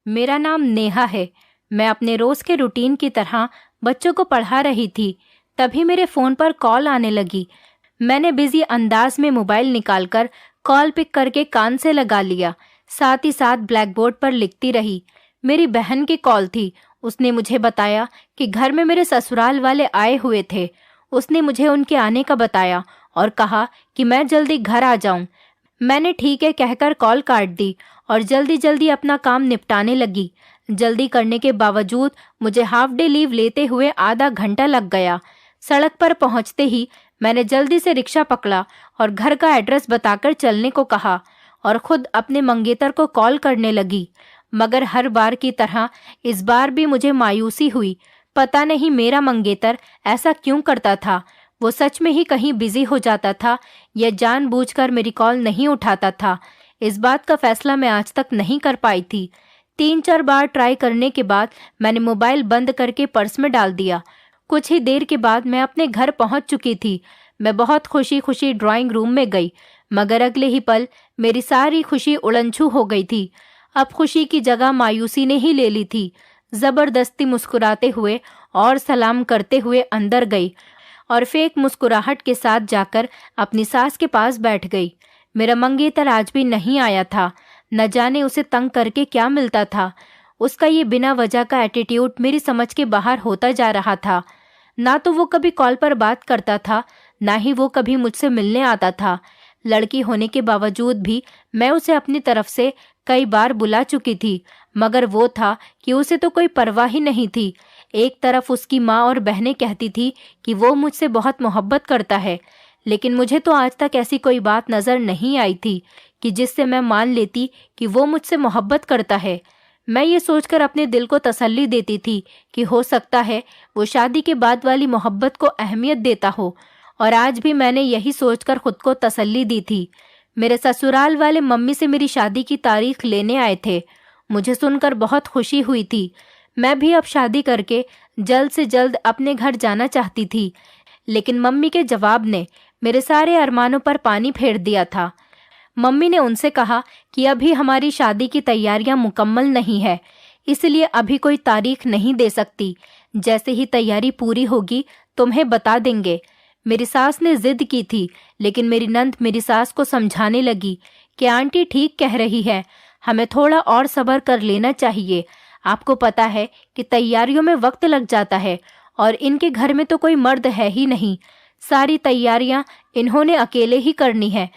मेरा नाम नेहा है। मैं अपने रोज़ के रूटीन की तरह बच्चों को पढ़ा रही थी, तभी मेरे फ़ोन पर कॉल आने लगी। मैंने बिजी अंदाज में मोबाइल निकालकर कॉल पिक करके कान से लगा लिया, साथ ही साथ ब्लैक बोर्ड पर लिखती रही। मेरी बहन की कॉल थी। उसने मुझे बताया कि घर में मेरे ससुराल वाले आए हुए थे। उसने मुझे उनके आने का बताया और कहा कि मैं जल्दी घर आ जाऊं। मैंने ठीक है कहकर कॉल काट दी और जल्दी जल्दी अपना काम निपटाने लगी। जल्दी करने के बावजूद मुझे हाफ डे लीव लेते हुए आधा घंटा लग गया। सड़क पर पहुंचते ही मैंने जल्दी से रिक्शा पकड़ा और घर का एड्रेस बताकर चलने को कहा और खुद अपने मंगेतर को कॉल करने लगी। मगर हर बार की तरह इस बार भी मुझे मायूसी हुई। पता नहीं मेरा मंगेतर ऐसा क्यों करता था। वो सच में ही कहीं बिजी हो जाता था या जानबूझकर मेरी कॉल नहीं उठाता था। इस बात का फैसला मैं आज तक नहीं कर पाई थी। 3-4 बार ट्राई करने के बाद मैंने मोबाइल बंद करके पर्स में डाल दिया। कुछ ही देर के बाद मैं अपने घर पहुंच चुकी थी। मैं बहुत खुशी खुशी ड्राइंग रूम में गई, मगर अगले ही पल मेरी सारी खुशी उड़नछू हो गई थी। अब खुशी की जगह मायूसी ने ही ले ली थी। जबरदस्ती मुस्कुराते हुए और सलाम करते हुए अंदर गई और फेक मुस्कुराहट के साथ जाकर अपनी सास के पास बैठ गई। मेरा मंगेतर आज भी नहीं आया था। न जाने उसे तंग करके क्या मिलता था। उसका ये बिना वजह का एटीट्यूड मेरी समझ के बाहर होता जा रहा था। ना तो वो कभी कॉल पर बात करता था, ना ही वो कभी मुझसे मिलने आता था। लड़की होने के बावजूद भी मैं उसे अपनी तरफ से कई बार बुला चुकी थी, मगर वो था कि उसे तो कोई परवाह ही नहीं थी। एक तरफ उसकी माँ और बहनें कहती थी कि वो मुझसे बहुत मोहब्बत करता है, लेकिन मुझे तो आज तक ऐसी कोई बात नजर नहीं आई थी कि जिससे मैं मान लेती कि वो मुझसे मोहब्बत करता है। मैं ये सोचकर अपने दिल को तसल्ली देती थी कि हो सकता है वो शादी के बाद वाली मोहब्बत को अहमियत देता हो, और आज भी मैंने यही सोचकर खुद को तसल्ली दी थी। मेरे ससुराल वाले मम्मी से मेरी शादी की तारीख लेने आए थे। मुझे सुनकर बहुत खुशी हुई थी। मैं भी अब शादी करके जल्द से जल्द अपने घर जाना चाहती थी, लेकिन मम्मी के जवाब ने मेरे सारे अरमानों पर पानी फेर दिया था। मम्मी ने उनसे कहा कि अभी हमारी शादी की तैयारियां मुकम्मल नहीं है, इसलिए अभी कोई तारीख नहीं दे सकती। जैसे ही तैयारी पूरी होगी तुम्हें बता देंगे। मेरी सास ने जिद की थी, लेकिन मेरी नंद मेरी सास को समझाने लगी कि आंटी ठीक कह रही है, हमें थोड़ा और सब्र कर लेना चाहिए। आपको पता है कि तैयारियों में वक्त लग जाता है और इनके घर में तो कोई मर्द है ही नहीं। सारी तैयारियां इन्होंने अकेले ही करनी है,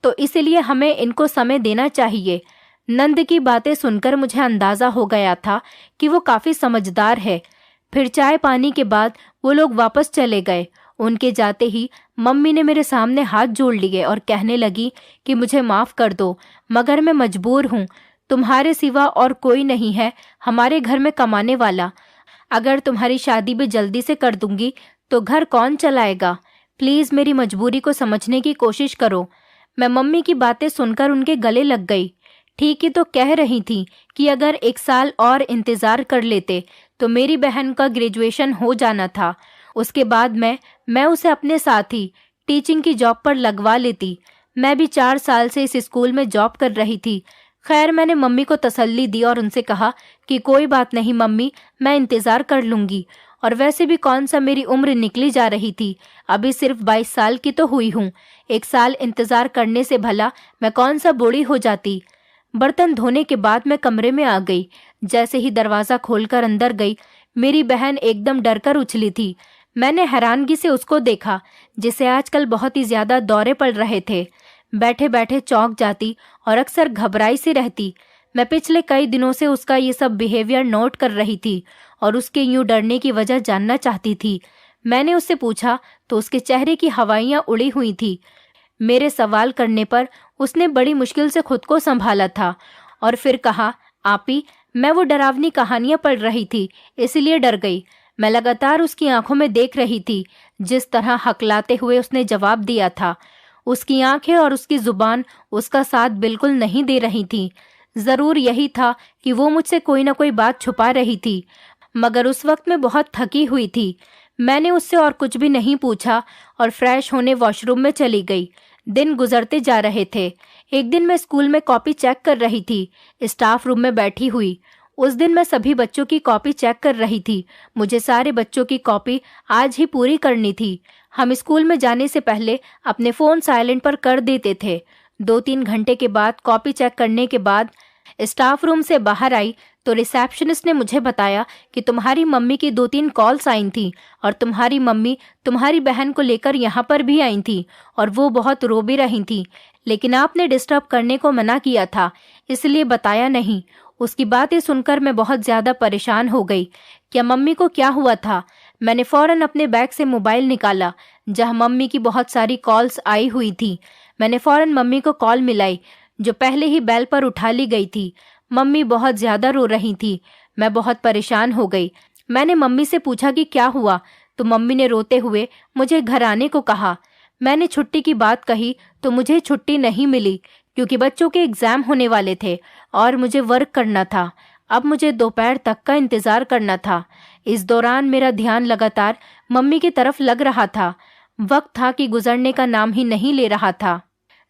तो इसलिए हमें इनको समय देना चाहिए। नंद की बातें सुनकर मुझे अंदाजा हो गया था कि वो काफी समझदार है। फिर चाय पानी के बाद वो लोग वापस चले गए। उनके जाते ही मम्मी ने मेरे सामने हाथ जोड़ लिए और कहने लगी कि मुझे माफ कर दो, मगर मैं मजबूर हूँ। तुम्हारे सिवा और कोई नहीं है हमारे घर में कमाने वाला। अगर तुम्हारी शादी भी जल्दी से कर दूंगी तो घर कौन चलाएगा? प्लीज मेरी मजबूरी को समझने की कोशिश करो। मैं मम्मी की बातें सुनकर उनके गले लग गई। ठीक ही तो कह रही थी कि अगर 1 साल और इंतजार कर लेते तो मेरी बहन का ग्रेजुएशन हो जाना था। उसके बाद मैं उसे अपने साथ ही टीचिंग की जॉब पर लगवा लेती। मैं भी 4 साल से इस स्कूल में जॉब कर रही थी। खैर, मैंने मम्मी को तसल्ली दी और उनसे कहा कि कोई बात नहीं मम्मी, मैं इंतजार कर लूंगी। और वैसे भी कौन सा मेरी उम्र निकली जा रही थी, अभी सिर्फ 22 साल की तो हुई हूँ। 1 साल इंतजार करने से भला मैं कौन सा बूढ़ी हो जाती। बर्तन धोने के बाद मैं कमरे में आ गई। जैसे ही दरवाजा खोलकर अंदर गई, मेरी बहन एकदम डरकर उछली थी। मैंने हैरानगी से उसको देखा, जिसे आजकल बहुत ही ज्यादा दौरे पड़ रहे थे। बैठे बैठे चौंक जाती और अक्सर घबराई सी रहती। मैं पिछले कई दिनों से उसका ये सब बिहेवियर नोट कर रही थी और उसके यूं डरने की वजह जानना चाहती थी। मैंने उससे पूछा तो उसके चेहरे की हवाइयां उड़ी हुई थी। मेरे सवाल करने पर उसने बड़ी मुश्किल से खुद को संभाला था और फिर कहा, आपी, मैं वो डरावनी कहानियां पढ़ रही थी, इसलिए डर गई। मैं लगातार उसकी आंखों में देख रही थी। जिस तरह हकलाते हुए उसने जवाब दिया था, उसकी आंखें और उसकी जुबान उसका साथ बिल्कुल नहीं दे रही थी। जरूर यही था कि वो मुझसे कोई ना कोई बात छुपा रही थी, मगर उस वक्त मैं बहुत थकी हुई थी। मैंने उससे और कुछ भी नहीं पूछा और फ्रेश होने वॉशरूम में चली गई। दिन गुजरते जा रहे थे। एक दिन मैं स्कूल में कॉपी चेक कर रही थी, स्टाफ रूम में बैठी हुई। उस दिन मैं सभी बच्चों की कॉपी चेक कर रही थी। मुझे सारे बच्चों की कॉपी आज ही पूरी करनी थी। हम स्कूल में जाने से पहले अपने फ़ोन साइलेंट पर कर देते थे। 2-3 घंटे के बाद कॉपी चेक करने के बाद स्टाफ रूम से बाहर आई तो रिसेप्शनिस्ट ने मुझे बताया कि तुम्हारी मम्मी की 2-3 कॉल्स आई थी और तुम्हारी मम्मी तुम्हारी बहन को लेकर यहाँ पर भी आई थी और वो बहुत रो भी रही थी, लेकिन आपने डिस्टर्ब करने को मना किया था, इसलिए बताया नहीं। उसकी बातें सुनकर मैं बहुत ज़्यादा परेशान हो गई। क्या मम्मी को क्या हुआ था? मैंने फ़ौरन अपने बैग से मोबाइल निकाला जहाँ मम्मी की बहुत सारी कॉल्स आई हुई थी। मैंने फ़ौरन मम्मी को कॉल मिलाई जो पहले ही बेल पर उठा ली गई थी। मम्मी बहुत ज़्यादा रो रही थी। मैं बहुत परेशान हो गई। मैंने मम्मी से पूछा कि क्या हुआ, तो मम्मी ने रोते हुए मुझे घर आने को कहा। मैंने छुट्टी की बात कही तो मुझे छुट्टी नहीं मिली क्योंकि बच्चों के एग्ज़ाम होने वाले थे और मुझे वर्क करना था। अब मुझे दोपहर तक का इंतज़ार करना था। इस दौरान मेरा ध्यान लगातार मम्मी की तरफ लग रहा था। वक्त था कि गुजरने का नाम ही नहीं ले रहा था।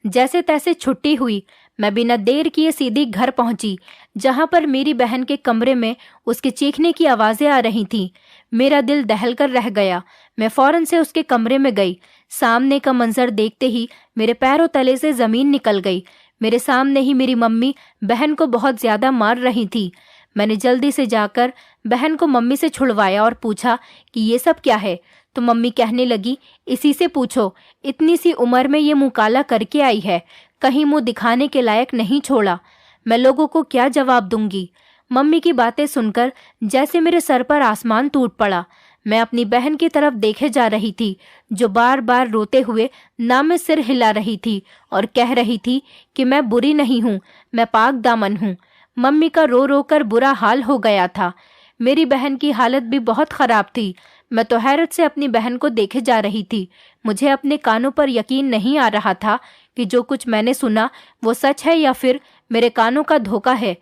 जैसे तैसे छुट्टी हुई। मैं बिना देर किए सीधी घर पहुंची जहां पर मेरी बहन के कमरे में उसके चीखने की आवाज़ें आ रही थीं। मेरा दिल दहल कर रह गया। मैं फौरन से उसके कमरे में गई। सामने का मंजर देखते ही मेरे पैरों तले से ज़मीन निकल गई। मेरे सामने ही मेरी मम्मी बहन को बहुत ज़्यादा मार रही थी। मैंने जल्दी से जाकर बहन को मम्मी से छुड़वाया और पूछा कि ये सब क्या है। तो मम्मी कहने लगी, इसी से पूछो, इतनी सी उम्र में ये मुँह काला करके आई है, कहीं मुँह दिखाने के लायक नहीं छोड़ा। मैं लोगों को क्या जवाब दूंगी? मम्मी की बातें सुनकर जैसे मेरे सर पर आसमान टूट पड़ा। मैं अपनी बहन की तरफ देखे जा रही थी जो बार बार रोते हुए ना में सिर हिला रही थी और कह रही थी कि मैं बुरी नहीं हूँ, मैं पाक दामन हूँ। मम्मी का रो रो कर बुरा हाल हो गया था। मेरी बहन की हालत भी बहुत ख़राब थी। मैं तो हैरत से अपनी बहन को देखे जा रही थी। मुझे अपने कानों पर यकीन नहीं आ रहा था कि जो कुछ मैंने सुना वो सच है या फिर मेरे कानों का धोखा है।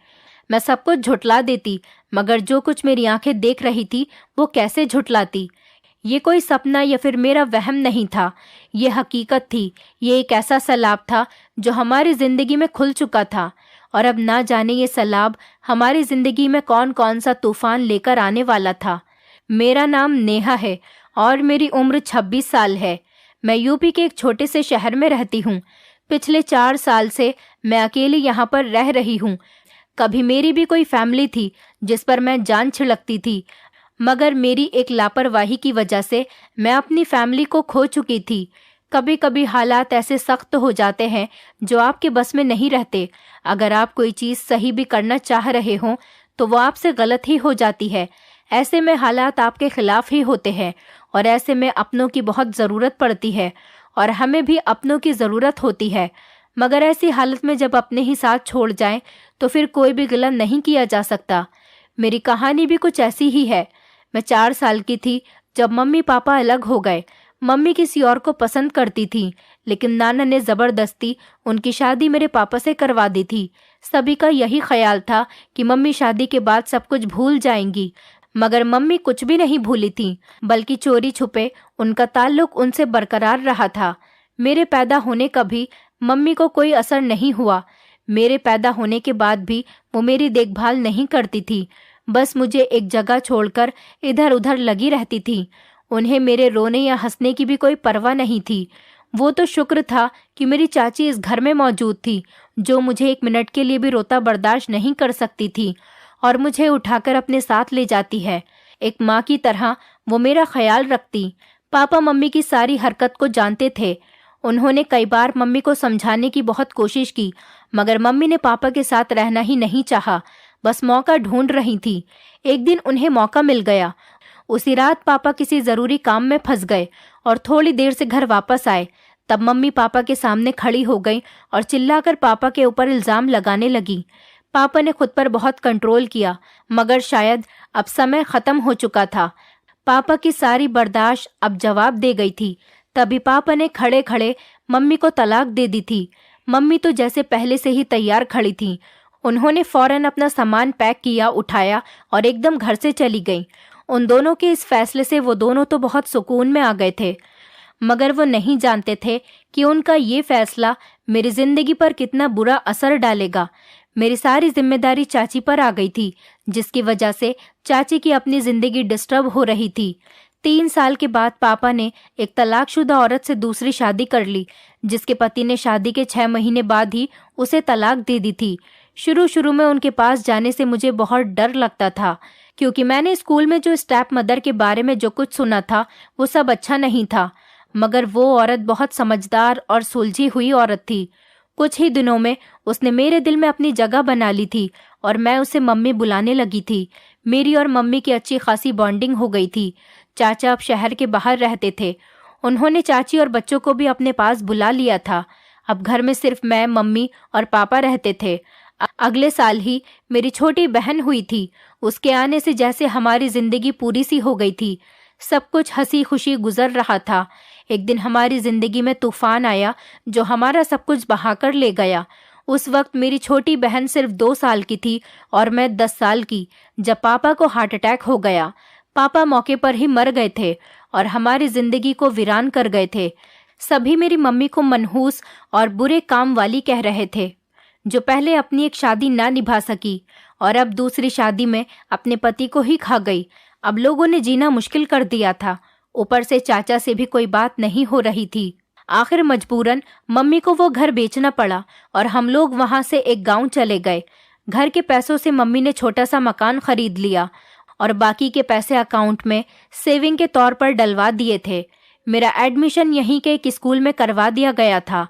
मैं सब कुछ झुठला देती, मगर जो कुछ मेरी आंखें देख रही थी वो कैसे झुठलाती। ये कोई सपना या फिर मेरा वहम नहीं था, ये हकीकत थी। ये एक ऐसा सैलाब था जो हमारी जिंदगी में खुल चुका था और अब ना जाने ये सैलाब हमारी जिंदगी में कौन कौन सा तूफान लेकर आने वाला था। मेरा नाम नेहा है और मेरी उम्र 26 साल है। मैं यूपी के एक छोटे से शहर में रहती हूँ। पिछले 4 साल से मैं अकेली यहाँ पर रह रही हूँ। कभी मेरी भी कोई फैमिली थी जिस पर मैं जान छिड़कती थी, मगर मेरी एक लापरवाही की वजह से मैं अपनी फैमिली को खो चुकी थी। कभी कभी हालात ऐसे सख्त हो जाते हैं जो आपके बस में नहीं रहते। अगर आप कोई चीज़ सही भी करना चाह रहे हो तो वो आपसे गलत ही हो जाती है। ऐसे में हालात आपके खिलाफ ही होते हैं और ऐसे में अपनों की बहुत ज़रूरत पड़ती है और हमें भी अपनों की ज़रूरत होती है। मगर ऐसी हालत में जब अपने ही साथ छोड़ जाएं तो फिर कोई भी गला नहीं किया जा सकता। मेरी कहानी भी कुछ ऐसी ही है। मैं 4 साल की थी जब मम्मी पापा अलग हो गए। मम्मी किसी और को पसंद करती थी, लेकिन नाना ने ज़बरदस्ती उनकी शादी मेरे पापा से करवा दी थी। सभी का यही ख्याल था कि मम्मी शादी के बाद सब कुछ भूल जाएंगी, मगर मम्मी कुछ भी नहीं भूली थी, बल्कि चोरी छुपे उनका ताल्लुक उनसे बरकरार रहा था। मेरे पैदा होने का भी मम्मी को कोई असर नहीं हुआ। मेरे पैदा होने के बाद भी वो मेरी देखभाल नहीं करती थी, बस मुझे एक जगह छोड़कर इधर उधर लगी रहती थी। उन्हें मेरे रोने या हंसने की भी कोई परवाह नहीं थी। वो तो शुक्र था कि मेरी चाची इस घर में मौजूद थी, जो मुझे 1 मिनट के लिए भी रोता बर्दाश्त नहीं कर सकती थी और मुझे उठाकर अपने साथ ले जाती है। एक माँ की तरह वो मेरा ख्याल रखती। पापा मम्मी की सारी हरकत को जानते थे। उन्होंने कई बार मम्मी को समझाने की बहुत कोशिश की, मगर मम्मी ने पापा के साथ रहना ही नहीं चाहा, बस मौका ढूंढ रही थी। एक दिन उन्हें मौका मिल गया। उसी रात पापा किसी ज़रूरी काम में फंस गए और थोड़ी देर से घर वापस आए। तब मम्मी पापा के सामने खड़ी हो गई और चिल्लाकर पापा के ऊपर इल्ज़ाम लगाने लगी। पापा ने खुद पर बहुत कंट्रोल किया, मगर शायद अब समय ख़त्म हो चुका था। पापा की सारी बर्दाश्त अब जवाब दे गई थी। तभी पापा ने खड़े खड़े मम्मी को तलाक दे दी थी। मम्मी तो जैसे पहले से ही तैयार खड़ी थी। उन्होंने फौरन अपना सामान पैक किया, उठाया और एकदम घर से चली गई। उन दोनों के इस फैसले से वो दोनों तो बहुत सुकून में आ गए थे, मगर वो नहीं जानते थे कि उनका ये फैसला मेरी ज़िंदगी पर कितना बुरा असर डालेगा। मेरी सारी जिम्मेदारी चाची पर आ गई थी, जिसकी वजह से चाची की अपनी जिंदगी डिस्टर्ब हो रही थी। 3 साल के बाद पापा ने एक तलाकशुदा औरत से दूसरी शादी कर ली, जिसके पति ने शादी के 6 महीने बाद ही उसे तलाक दे दी थी। शुरू शुरू में उनके पास जाने से मुझे बहुत डर लगता था, क्योंकि मैंने स्कूल में जो स्टेप मदर के बारे में जो कुछ सुना था वो सब अच्छा नहीं था। मगर वो औरत बहुत समझदार और सुलझी हुई औरत थी। कुछ ही दिनों में उसने मेरे दिल में अपनी जगह बना ली थी और मैं उसे मम्मी बुलाने लगी थी। मेरी और मम्मी की अच्छी खासी बॉन्डिंग हो गई थी। चाचा अब शहर के बाहर रहते थे। उन्होंने चाची और बच्चों को भी अपने पास बुला लिया था। अब घर में सिर्फ मैं, मम्मी और पापा रहते थे। अगले साल ही मेरी छोटी बहन हुई थी। उसके आने से जैसे हमारी जिंदगी पूरी सी हो गई थी। सब कुछ हंसी खुशी गुजर रहा था। एक दिन हमारी जिंदगी में तूफान आया जो हमारा सब कुछ बहाकर ले गया। उस वक्त मेरी छोटी बहन सिर्फ 2 साल की थी और मैं 10 साल की, जब पापा को हार्ट अटैक हो गया। पापा मौके पर ही मर गए थे और हमारी जिंदगी को वीरान कर गए थे। सभी मेरी मम्मी को मनहूस और बुरे काम वाली कह रहे थे, जो पहले अपनी एक शादी ना निभा सकी और अब दूसरी शादी में अपने पति को ही खा गई। अब लोगों ने जीना मुश्किल कर दिया था। ऊपर से चाचा से भी कोई बात नहीं हो रही थी। आखिर मजबूरन मम्मी को वो घर बेचना पड़ा और हम लोग वहां से एक गांव चले गए। घर के पैसों से मम्मी ने छोटा सा मकान खरीद लिया और बाकी के पैसे अकाउंट में सेविंग के तौर पर डलवा दिए थे। मेरा एडमिशन यहीं के एक स्कूल में करवा दिया गया था।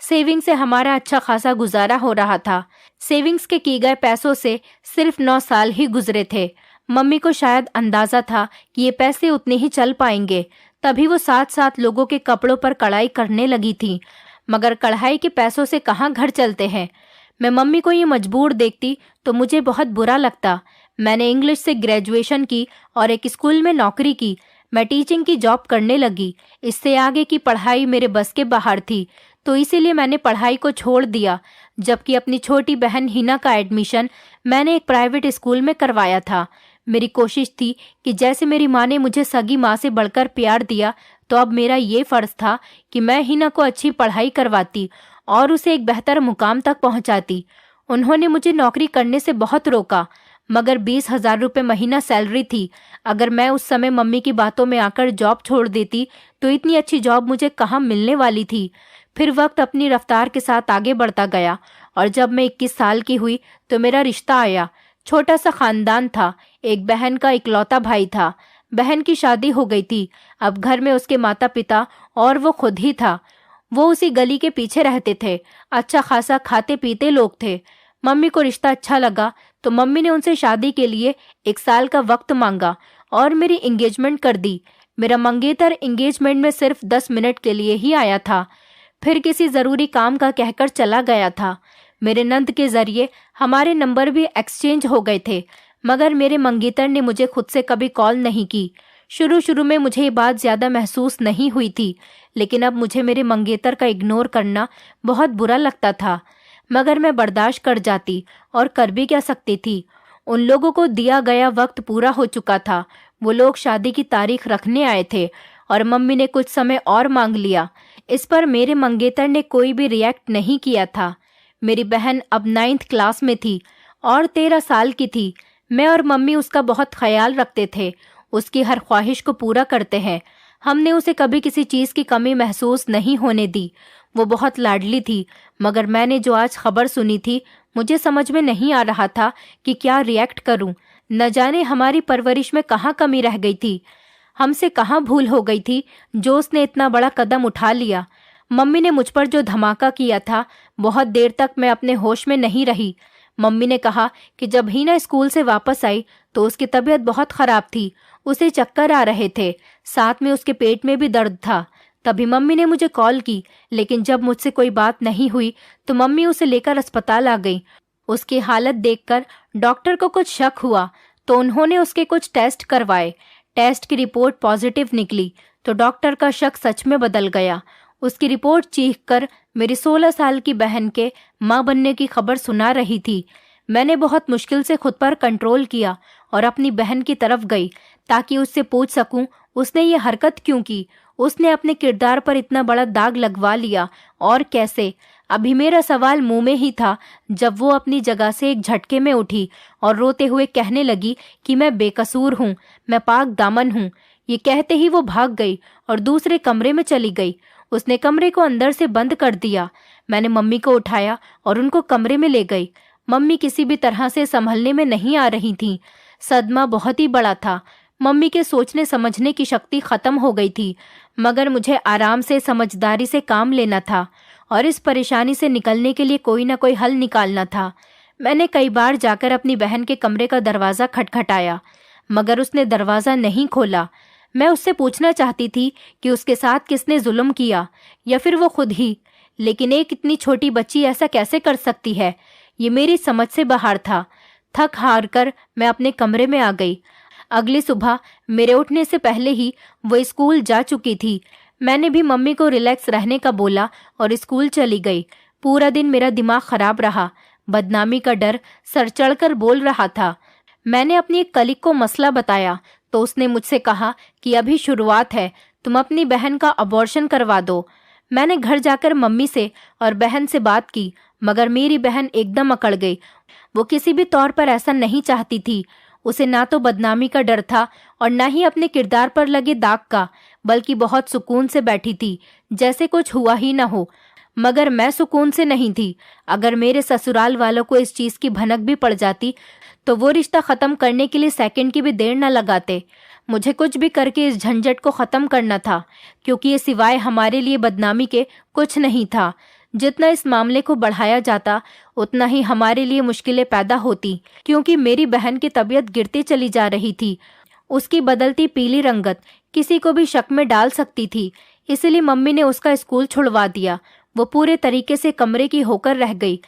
सेविंग से हमारा अच्छा खासा गुजारा हो रहा था। सेविंग्स के किए गए पैसों से सिर्फ 9 साल ही गुजरे थे। मम्मी को शायद अंदाजा था कि ये पैसे उतने ही चल पाएंगे, तभी वो साथ साथ लोगों के कपड़ों पर कढ़ाई करने लगी थी। मगर कढ़ाई के पैसों से कहाँ घर चलते हैं। मैं मम्मी को ये मजबूर देखती तो मुझे बहुत बुरा लगता। मैंने इंग्लिश से ग्रेजुएशन की और एक स्कूल में नौकरी की। मैं टीचिंग की जॉब करने लगी। इससे आगे की पढ़ाई मेरे बस के बाहर थी, तो इसीलिए मैंने पढ़ाई को छोड़ दिया। जबकि अपनी छोटी बहन हिना का एडमिशन मैंने एक प्राइवेट स्कूल में करवाया था। मेरी कोशिश थी कि जैसे मेरी माँ ने मुझे सगी माँ से बढ़कर प्यार दिया, तो अब मेरा ये फर्ज था कि मैं हिना को अच्छी पढ़ाई करवाती और उसे एक बेहतर मुकाम तक पहुँचाती। उन्होंने मुझे नौकरी करने से बहुत रोका, मगर 20,000 रुपये महीना सैलरी थी। अगर मैं उस समय मम्मी की बातों में आकर जॉब छोड़ देती तो इतनी अच्छी जॉब मुझे कहाँ मिलने वाली थी। फिर वक्त अपनी रफ्तार के साथ आगे बढ़ता गया और जब मैं 21 साल की हुई तो मेरा रिश्ता आया। छोटा सा खानदान था। एक बहन का इकलौता भाई था। बहन की शादी हो गई थी। अब घर में उसके माता पिता और वो खुद ही था। वो उसी गली के पीछे रहते थे। अच्छा खासा खाते पीते लोग थे। मम्मी को रिश्ता अच्छा लगा तो मम्मी ने उनसे शादी के लिए 1 साल का वक्त मांगा और मेरी एंगेजमेंट कर दी। मेरा मंगेतर एंगेजमेंट में सिर्फ 10 मिनट के लिए ही आया था, फिर किसी जरूरी काम का कहकर चला गया था। मेरे नंद के जरिए हमारे नंबर भी एक्सचेंज हो गए थे, मगर मेरे मंगेतर ने मुझे खुद से कभी कॉल नहीं की। शुरू शुरू में मुझे ये बात ज्यादा महसूस नहीं हुई थी, लेकिन अब मुझे मेरे मंगेतर का इग्नोर करना बहुत बुरा लगता था। मगर मैं बर्दाश्त कर जाती और कर भी क्या सकती थी। उन लोगों को दिया गया वक्त पूरा हो चुका था। वो लोग शादी की तारीख रखने आए थे और मम्मी ने कुछ समय और मांग लिया। इस पर मेरे मंगेतर ने कोई भी रिएक्ट नहीं किया था। मेरी बहन अब 9th क्लास में थी और 13 साल की थी। मैं और मम्मी उसका बहुत ख्याल रखते थे, उसकी हर ख्वाहिश को पूरा करते हैं। हमने उसे कभी किसी चीज़ की कमी महसूस नहीं होने दी। वो बहुत लाडली थी, मगर मैंने जो आज खबर सुनी थी मुझे समझ में नहीं आ रहा था कि क्या रिएक्ट करूं। न जाने हमारी परवरिश में कहाँ कमी रह गई थी, हमसे कहाँ भूल हो गई थी जो उसने इतना बड़ा कदम उठा लिया। मम्मी ने मुझ पर जो धमाका किया था, बहुत देर तक मैं अपने होश में नहीं रही। मम्मी ने कहा कि जब हिना स्कूल से वापस आई तो उसकी तबीयत बहुत खराब थी। उसे चक्कर आ रहे थे, साथ में उसके पेट में भी दर्द था। तभी मम्मी ने मुझे कॉल की, लेकिन जब मुझसे कोई बात नहीं हुई तो मम्मी उसे लेकर अस्पताल आ गई। उसकी हालत देखकर डॉक्टर को कुछ शक हुआ तो उन्होंने उसके कुछ टेस्ट करवाए। टेस्ट की रिपोर्ट पॉजिटिव निकली तो डॉक्टर का शक सच में बदल गया। उसकी रिपोर्ट चीखकर मेरी 16 साल की बहन के माँ बनने की खबर सुना रही थी। मैंने बहुत मुश्किल से खुद पर कंट्रोल किया और अपनी बहन की तरफ गई ताकि उससे पूछ सकूं उसने ये हरकत क्यों की। उसने अपने किरदार पर इतना बड़ा दाग लगवा लिया और कैसे। अभी मेरा सवाल मुंह में ही था जब वो अपनी जगह से एक झटके में उठी और रोते हुए कहने लगी कि मैं बेकसूर हूँ, मैं पाक दामन हूँ। ये कहते ही वो भाग गई और दूसरे कमरे में चली गई। उसने कमरे को अंदर से बंद कर दिया। मैंने मम्मी को उठाया और उनको कमरे में ले गई। मम्मी किसी भी तरह से संभलने में नहीं आ रही थीं। सदमा बहुत ही बड़ा था। मम्मी के सोचने समझने की शक्ति खत्म हो गई थी, मगर मुझे आराम से समझदारी से काम लेना था और इस परेशानी से निकलने के लिए कोई ना कोई हल निकालना था। मैंने कई बार जाकर अपनी बहन के कमरे का दरवाज़ा खटखटाया, मगर उसने दरवाज़ा नहीं खोला। मैं उससे पूछना चाहती थी कि उसके साथ किसने जुल्म किया, या फिर वो खुद ही, लेकिन एक इतनी छोटी बच्ची ऐसा कैसे कर सकती है, ये मेरी समझ से बाहर था। थक हार कर मैं अपने कमरे में आ गई। अगली सुबह मेरे उठने से पहले ही वो स्कूल जा चुकी थी। मैंने भी मम्मी को रिलैक्स रहने का बोला और स्कूल चली गई। पूरा दिन मेरा दिमाग खराब रहा। बदनामी का डर सर चढ़कर बोल रहा था। मैंने अपनी एक कलीग को मसला बताया तो उसने मुझसे कहा कि अभी शुरुआत है, तुम अपनी बहन का अबॉर्शन करवा दो। मैंने घर जाकर मम्मी से और बहन से बात की, मगर मेरी बहन एकदम अकड़ गई। वो किसी भी तौर पर ऐसा नहीं चाहती थी। उसे ना तो बदनामी का डर था और ना ही अपने किरदार पर लगे दाग का, बल्कि बहुत सुकून से बैठी थी, जैसे कुछ हुआ ही ना हो। मगर मैं सुकून से नहीं थी। अगर मेरे ससुराल वालों को इस चीज़ की भनक भी पड़ जाती तो वो रिश्ता ख़त्म करने के लिए सेकंड की भी देर न लगाते। मुझे कुछ भी करके इस झंझट को ख़त्म करना था, क्योंकि ये सिवाय हमारे लिए बदनामी के कुछ नहीं था। जितना इस मामले को बढ़ाया जाता उतना ही हमारे लिए मुश्किलें पैदा होती, क्योंकि मेरी बहन की तबीयत गिरती चली जा रही थी। उसकी बदलती पीली रंगत किसी को भी शक में डाल सकती थी। इसलिए मम्मी ने उसका स्कूल छुड़वा दिया। वो पूरे तरीके से कमरे की होकर रह गई।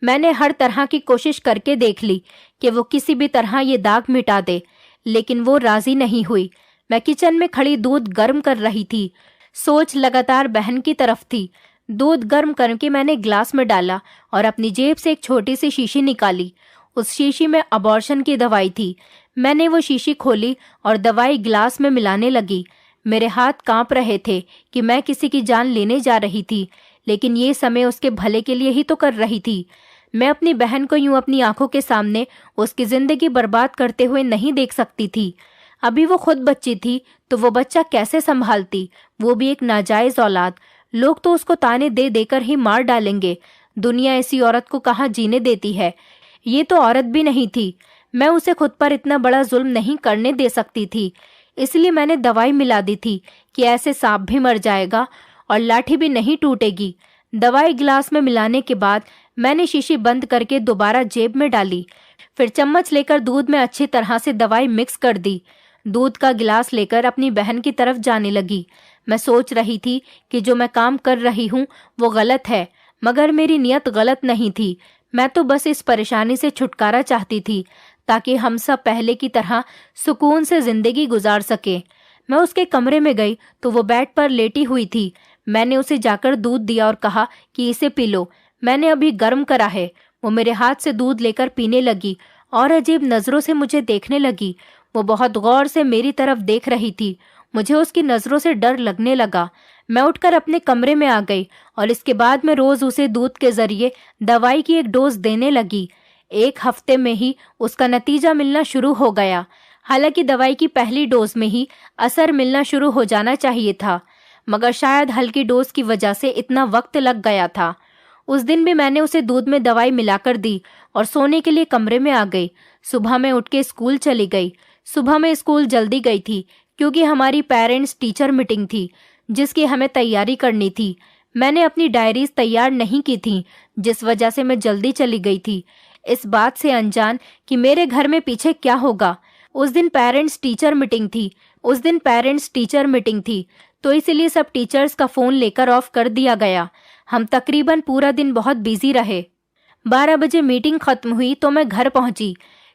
मैंने हर तरह की कोशिश करके देख ली कि वो किसी भी तरह ये दाग मिटा दे, लेकिन वो राजी नहीं हुई। मैं किचन में खड़ी दूध गर्म कर रही थी। सोच लगातार बहन की तरफ थी। दूध गर्म करके मैंने ग्लास में डाला और अपनी जेब से एक छोटी सी शीशी निकाली। उस शीशी में अबॉर्शन की दवाई थी। मैंने वो शीशी खोली और दवाई ग्लास में मिलाने लगी। मेरे हाथ कांप रहे थे कि मैं किसी की जान लेने जा रही थी, लेकिन ये समय उसके भले के लिए ही तो कर रही थी। मैं अपनी बहन को यूं अपनी आंखों के सामने उसकी जिंदगी बर्बाद करते हुए नहीं देख सकती थी। अभी वो खुद बच्ची थी तो वो बच्चा कैसे संभालती, वो भी एक नाजायज औलाद। लोग तो उसको ताने दे देकर ही मार डालेंगे। दुनिया ऐसी औरत को कहाँ जीने देती है। ये तो औरत भी नहीं थी। मैं उसे खुद पर इतना बड़ा जुल्म नहीं करने दे सकती थी। इसलिए मैंने दवाई मिला दी थी कि ऐसे सांप भी मर जाएगा और लाठी भी नहीं टूटेगी। दवाई गिलास में मिलाने के बाद मैंने शीशी बंद करके दोबारा जेब में डाली। फिर चम्मच लेकर दूध में अच्छी तरह से दवाई मिक्स कर दी। दूध का गिलास लेकर अपनी बहन की तरफ जाने लगी। मैं सोच रही थी कि जो मैं काम कर रही हूँ वो गलत है, मगर मेरी नीयत गलत नहीं थी। मैं तो बस इस परेशानी से छुटकारा चाहती थी ताकि हम सब पहले की तरह सुकून से जिंदगी गुजार सके। मैं उसके कमरे में गई तो वो बेड पर लेटी हुई थी। मैंने उसे जाकर दूध दिया और कहा कि इसे पी लो, मैंने अभी गर्म करा है। वो मेरे हाथ से दूध लेकर पीने लगी और अजीब नज़रों से मुझे देखने लगी। वो बहुत गौर से मेरी तरफ देख रही थी। मुझे उसकी नज़रों से डर लगने लगा। मैं उठकर अपने कमरे में आ गई और इसके बाद मैं रोज़ उसे दूध के ज़रिए दवाई की एक डोज देने लगी। एक हफ्ते में ही उसका नतीजा मिलना शुरू हो गया। हालांकि दवाई की पहली डोज में ही असर मिलना शुरू हो जाना चाहिए था, मगर शायद हल्की डोज की वजह से इतना वक्त लग गया था। उस दिन भी मैंने उसे दूध में दवाई मिलाकर दी और सोने के लिए कमरे में आ गई। सुबह मैं उठ के स्कूल चली गई। सुबह मैं स्कूल जल्दी गई थी क्योंकि हमारी पेरेंट्स टीचर मीटिंग थी जिसकी हमें तैयारी करनी थी। मैंने अपनी डायरीज तैयार नहीं की थी, जिस वजह से मैं जल्दी चली गई थी, इस बात से अनजान कि मेरे घर में पीछे क्या होगा। उस दिन पेरेंट्स टीचर मीटिंग थी तो इसलिए सब टीचर्स का फ़ोन लेकर ऑफ कर दिया गया। हम तकरीबन पूरा दिन बहुत बिजी रहे। 12 बजे मीटिंग खत्म हुई तो मैं घर पहुंची,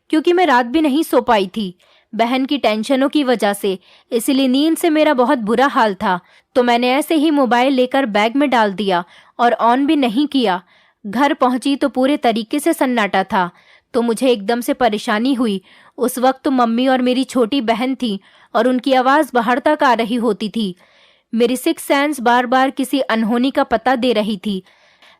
क्योंकि मैं रात भी नहीं सो पाई थी बहन की टेंशनों की वजह से, इसलिए नींद से मेरा बहुत बुरा हाल था। तो मैंने ऐसे ही मोबाइल लेकर बैग में डाल दिया और ऑन भी नहीं किया। घर पहुंची तो पूरे तरीके से सन्नाटा था, तो मुझे एकदम से परेशानी हुई। उस वक्त तो मम्मी और मेरी छोटी बहन थी और उनकी आवाज़ बाहर तक आ रही होती थी। मेरी सिक्स सेंस बार बार किसी अनहोनी का पता दे रही थी।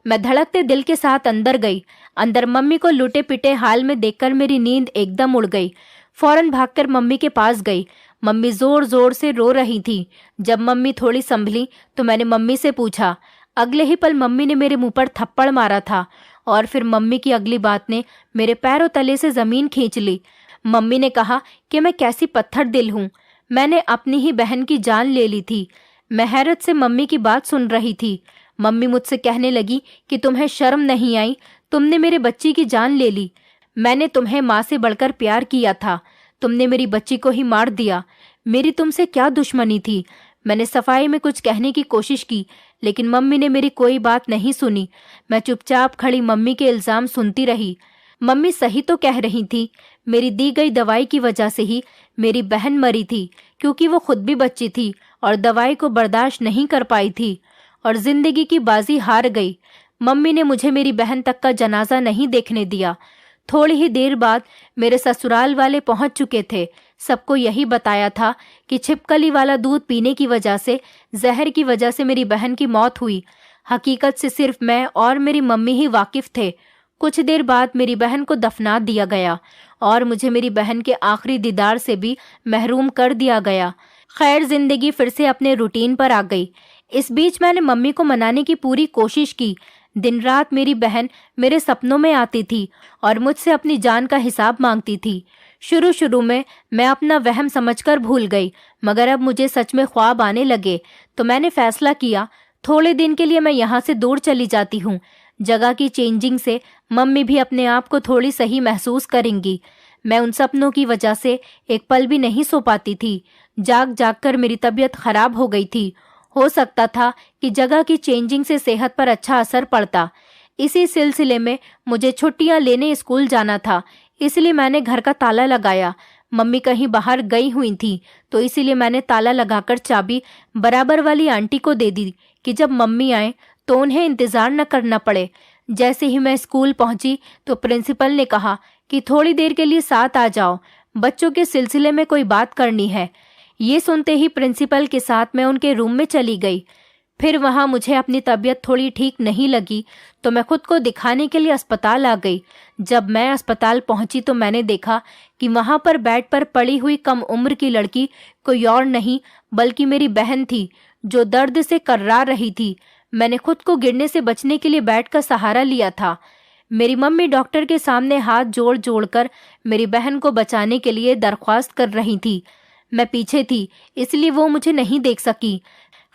मैं धड़कते दिल के साथ अंदर गई। अंदर मम्मी को लुटे पिटे हाल में देखकर मेरी नींद एकदम उड़ गई। फौरन भागकर मम्मी के पास गई। मम्मी जोर जोर से रो रही थी। जब मम्मी थोड़ी संभली तो मैंने मम्मी से पूछा। अगले ही पल मम्मी ने मेरे मुंह पर थप्पड़ मारा था और फिर मम्मी की अगली बात ने मेरे पैरों तले से जमीन खींच ली। मम्मी ने कहा कि मैं कैसी पत्थर दिल हूँ, मैंने अपनी ही बहन की जान ले ली थी। मैं हैरत से मम्मी की बात सुन रही थी। मम्मी मुझसे कहने लगी कि तुम्हें शर्म नहीं आई, तुमने मेरे बच्ची की जान ले ली। मैंने तुम्हें माँ से बढ़कर प्यार किया था, तुमने मेरी बच्ची को ही मार दिया। मेरी तुमसे क्या दुश्मनी थी। मैंने सफाई में कुछ कहने की कोशिश की, लेकिन मम्मी ने मेरी कोई बात नहीं सुनी। मैं चुपचाप खड़ी मम्मी के इल्जाम सुनती रही। मम्मी सही तो कह रही थी। मेरी दी गई दवाई की वजह से ही मेरी बहन मरी थी, क्योंकि वो खुद भी बच्ची थी और दवाई को बर्दाश्त नहीं कर पाई थी और जिंदगी की बाजी हार गई। मम्मी ने मुझे मेरी बहन तक का जनाजा नहीं देखने दिया। थोड़ी ही देर बाद मेरे ससुराल वाले पहुंच चुके थे। सबको यही बताया था कि छिपकली वाला दूध पीने की वजह से, जहर की वजह से मेरी बहन की मौत हुई। हकीकत से सिर्फ मैं और मेरी मम्मी ही वाकिफ थे। कुछ देर बाद मेरी बहन को दफना दिया गया और मुझे मेरी बहन के आखिरी दीदार से भी महरूम कर दिया गया। खैर, जिंदगी फिर से अपने रूटीन पर आ गई। इस बीच मैंने मम्मी को मनाने की पूरी कोशिश की। दिन रात मेरी बहन मेरे सपनों में आती थी और मुझसे अपनी जान का हिसाब मांगती थी। शुरू शुरू में मैं अपना वहम समझकर भूल गई, मगर अब मुझे सच में ख्वाब आने लगे तो मैंने फैसला किया, थोड़े दिन के लिए मैं यहाँ से दूर चली जाती हूँ। जगह की चेंजिंग से मम्मी भी अपने आप को थोड़ी सही महसूस करेंगी। मैं उन सपनों की वजह से एक पल भी नहीं सो पाती थी। जाग जाग कर मेरी तबीयत खराब हो गई थी। हो सकता था कि जगह की चेंजिंग से सेहत पर अच्छा असर पड़ता। इसी सिलसिले में मुझे छुट्टियां लेने स्कूल जाना था, इसलिए मैंने घर का ताला लगाया। मम्मी कहीं बाहर गई हुई थी, तो इसीलिए मैंने ताला लगाकर चाबी बराबर वाली आंटी को दे दी कि जब मम्मी आए तो उन्हें इंतजार न करना पड़े। जैसे ही मैं स्कूल पहुंची तो प्रिंसिपल ने कहा कि थोड़ी देर के लिए साथ आ जाओ, बच्चों के सिलसिले में कोई बात करनी है। ये सुनते ही प्रिंसिपल के साथ मैं उनके रूम में चली गई। फिर वहां मुझे अपनी तबीयत थोड़ी ठीक नहीं लगी तो मैं खुद को दिखाने के लिए अस्पताल आ गई। जब मैं अस्पताल पहुंची तो मैंने देखा कि वहां पर बेड पर पड़ी हुई कम उम्र की लड़की कोई और नहीं बल्कि मेरी बहन थी, जो दर्द से कर्रा रही थी। मैंने खुद को गिरने से बचने के लिए बेड का सहारा लिया था। मेरी मम्मी डॉक्टर के सामने हाथ जोड़ जोड़कर मेरी बहन को बचाने के लिए दरख्वास्त कर रही थी। मैं पीछे थी, इसलिए वो मुझे नहीं देख सकी।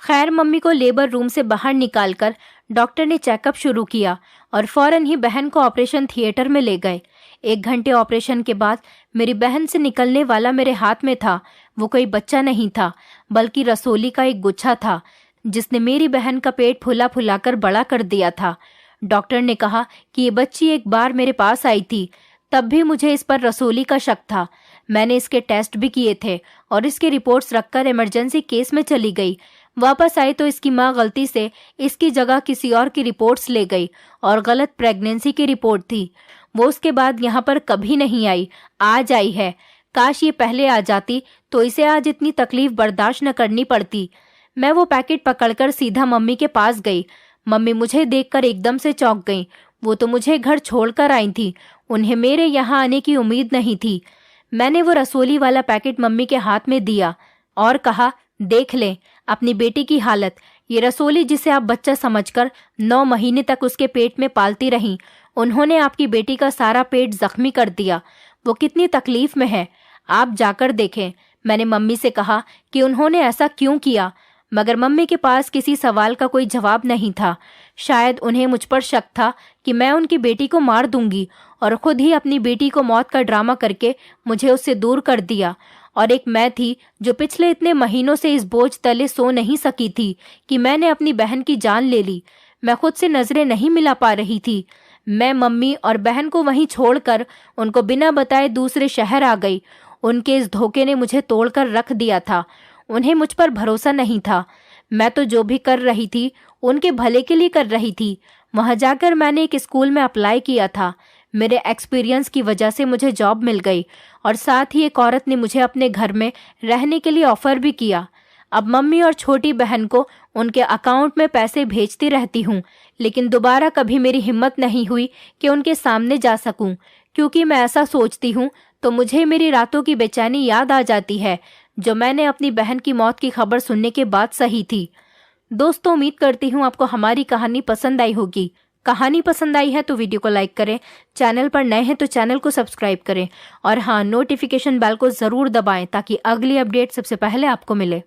खैर, मम्मी को लेबर रूम से बाहर निकालकर डॉक्टर ने चेकअप शुरू किया और फौरन ही बहन को ऑपरेशन थिएटर में ले गए। 1 घंटे ऑपरेशन के बाद मेरी बहन से निकलने वाला मेरे हाथ में था। वो कोई बच्चा नहीं था, बल्कि रसोली का एक गुच्छा था, जिसने मेरी बहन का पेट फुला फुलाकर बड़ा कर दिया था। डॉक्टर ने कहा कि ये बच्ची एक बार मेरे पास आई थी, तब भी मुझे इस पर रसोली का शक था। मैंने इसके टेस्ट भी किए थे और इसकी रिपोर्ट्स रखकर इमरजेंसी केस में चली गई। वापस आई तो इसकी माँ गलती से इसकी जगह किसी और की रिपोर्ट्स ले गई और गलत प्रेगनेंसी की रिपोर्ट थी। वो उसके बाद यहाँ पर कभी नहीं आई, आज आई है। काश ये पहले आ जाती तो इसे आज इतनी तकलीफ बर्दाश्त न करनी पड़ती। मैं वो पैकेट पकड़कर सीधा मम्मी के पास गई। मम्मी मुझे देखकर एकदम से चौंक गईं। वो तो मुझे घर छोड़कर आई थी, उन्हें मेरे यहाँ आने की उम्मीद नहीं थी। मैंने वो रसोली वाला पैकेट मम्मी के हाथ में दिया और कहा, देख लें अपनी बेटी की हालत। ये रसोली जिसे आप बच्चा समझकर 9 महीने तक उसके पेट में पालती रहीं, उन्होंने आपकी बेटी का सारा पेट जख्मी कर दिया। वो कितनी तकलीफ में है, आप जाकर देखें। मैंने मम्मी से कहा कि उन्होंने ऐसा क्यों किया, मगर मम्मी के पास किसी सवाल का कोई जवाब नहीं था। शायद उन्हें मुझ पर शक था कि मैं उनकी बेटी को मार दूंगी और खुद ही अपनी बेटी को मौत का ड्रामा करके मुझे उससे दूर कर दिया। और एक मैं थी जो पिछले इतने महीनों से इस बोझ तले सो नहीं सकी थी कि मैंने अपनी बहन की जान ले ली। मैं खुद से नजरें नहीं मिला पा रही थी। मैं मम्मी और बहन को वहीं छोड़कर उनको बिना बताए दूसरे शहर आ गई। उनके इस धोखे ने मुझे तोड़कर रख दिया था। उन्हें मुझ पर भरोसा नहीं था। मैं तो जो भी कर रही थी उनके भले के लिए कर रही थी। वहां जाकर मैंने एक स्कूल में अप्लाई किया था। मेरे एक्सपीरियंस की वजह से मुझे जॉब मिल गई और साथ ही एक औरत ने मुझे अपने घर में रहने के लिए ऑफर भी किया। अब मम्मी और छोटी बहन को उनके अकाउंट में पैसे भेजती रहती हूँ, लेकिन दोबारा कभी मेरी हिम्मत नहीं हुई कि उनके सामने जा सकूं, क्योंकि मैं ऐसा सोचती हूँ तो मुझे मेरी रातों की बेचैनी याद आ जाती है, जो मैंने अपनी बहन की मौत की खबर सुनने के बाद सही थी। दोस्तों, उम्मीद करती हूँ आपको हमारी कहानी पसंद आई होगी। कहानी पसंद आई है तो वीडियो को लाइक करें, चैनल पर नए हैं तो चैनल को सब्सक्राइब करें और हाँ, नोटिफिकेशन बेल को ज़रूर दबाएं ताकि अगली अपडेट सबसे पहले आपको मिले।